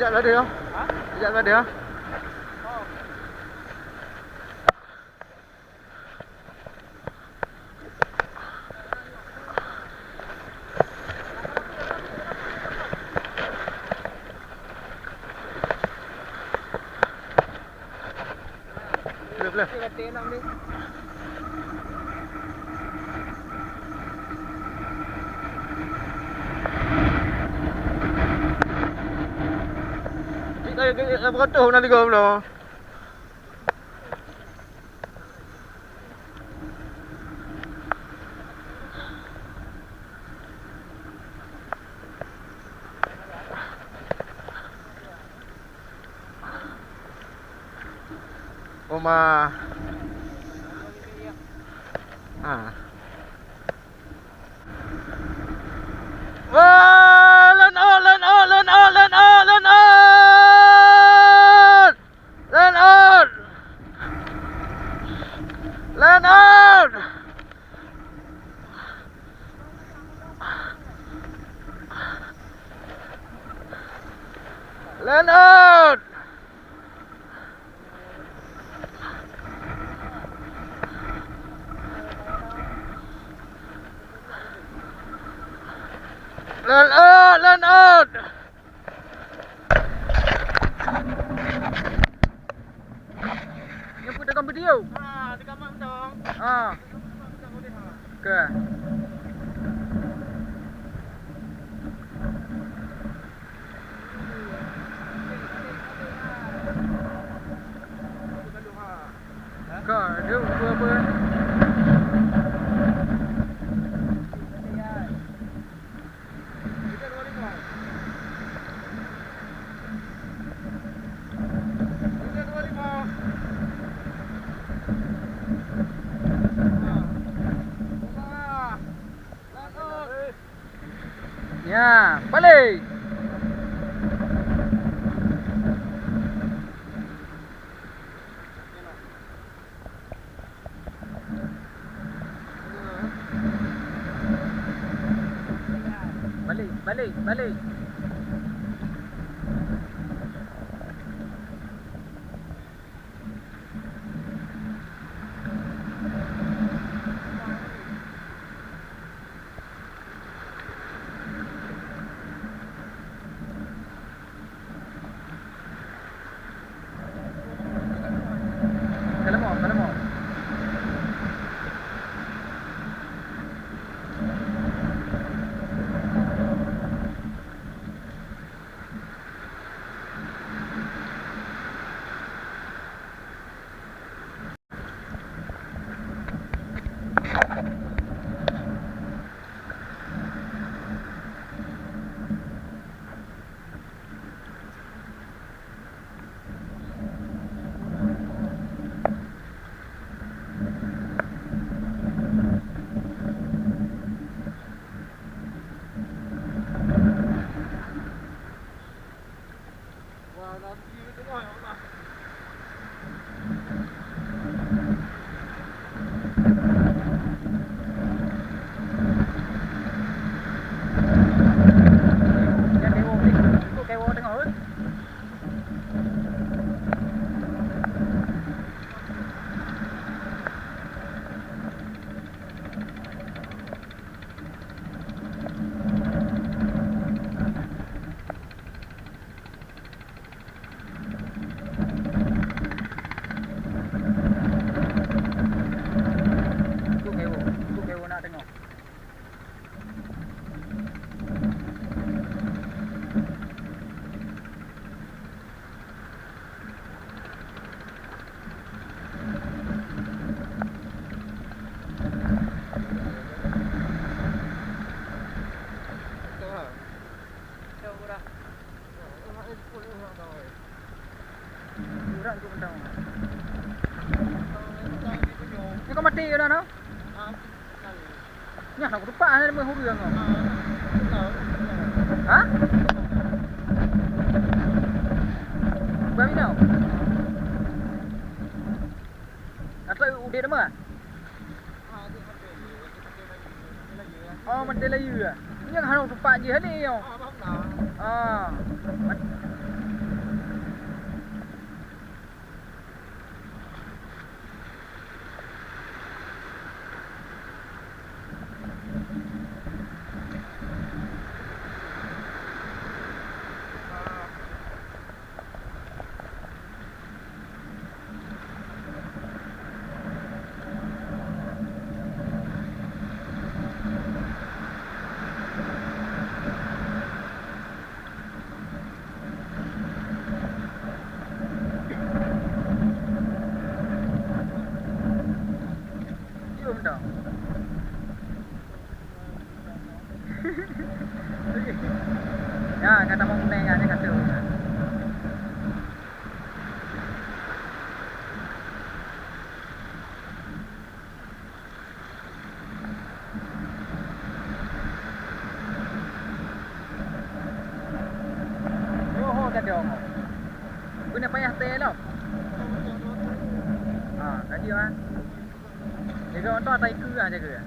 Sekejap lah dia. Sekejap lah dia. Boleh. Saya beratus nak liga pula. Oma. Wah, lan on. Land out. Yang pun tekan video. Tekan mak dong. Okey. Kau dia buat apa? Ya, balik. Balik. Kalau mau. Ni kau mati ke dah no? Nyah nak rupak ni meh huru yang. Ha? Bawa ni. Atau udah dah mah? Oh, mati layu ah. Nyah nak rupak je hari yo. Kena payah teh tau. Kaji lah. Jaga orang tu atas iku lah jaga.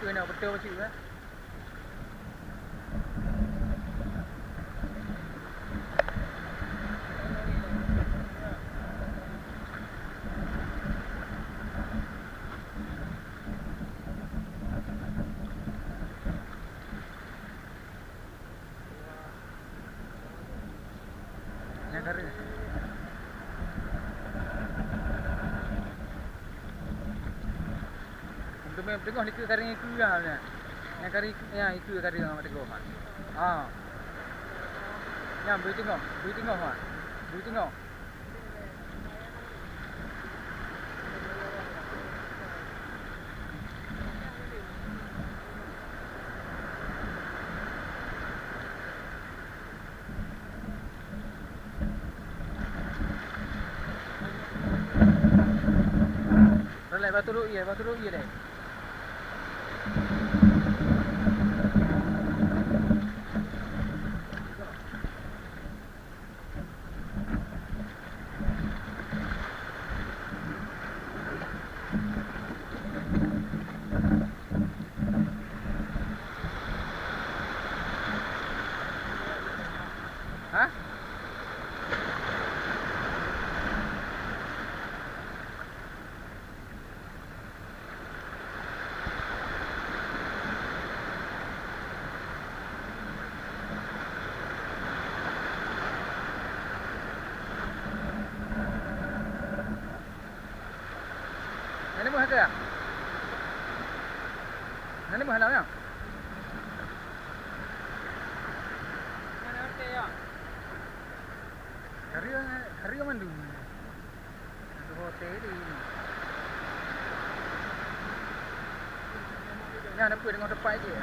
Apa nak betul macam tu Negara. Untuk main tengok ni ke karing iku lah ni. Yang karing yang iku karing orang tengok mak. Yang beri tengok mak. Beri tengok. Batu roi deh. Hah? Ini mah ada. Ini mah halal ya. Mana ada ya? Karya mandu. Itu hotel ini. Ini ada apa dengan depan je.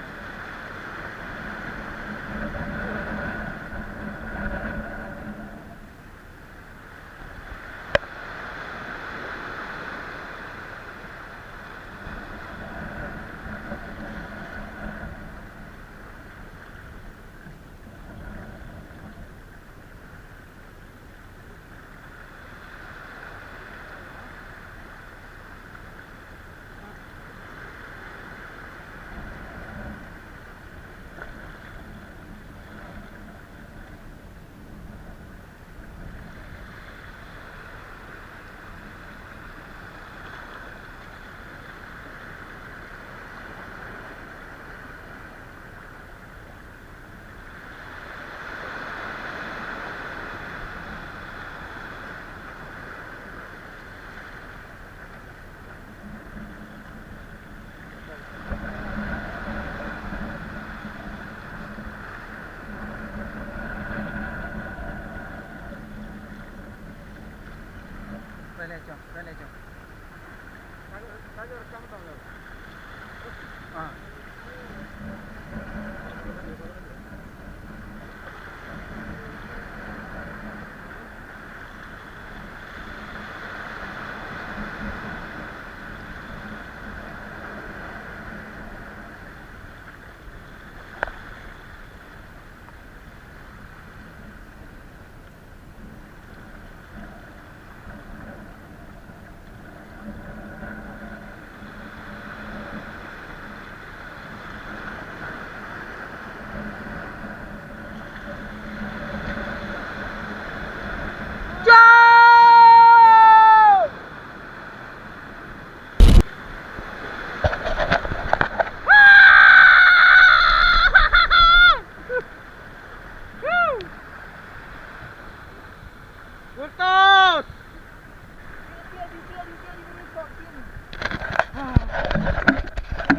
lecok. Saya rekam tau. Ah. Putus!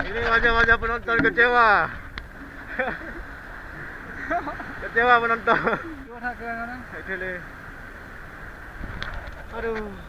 Ini wajah-wajah penonton kecewa. Kecewa penonton. Actually. Aduh.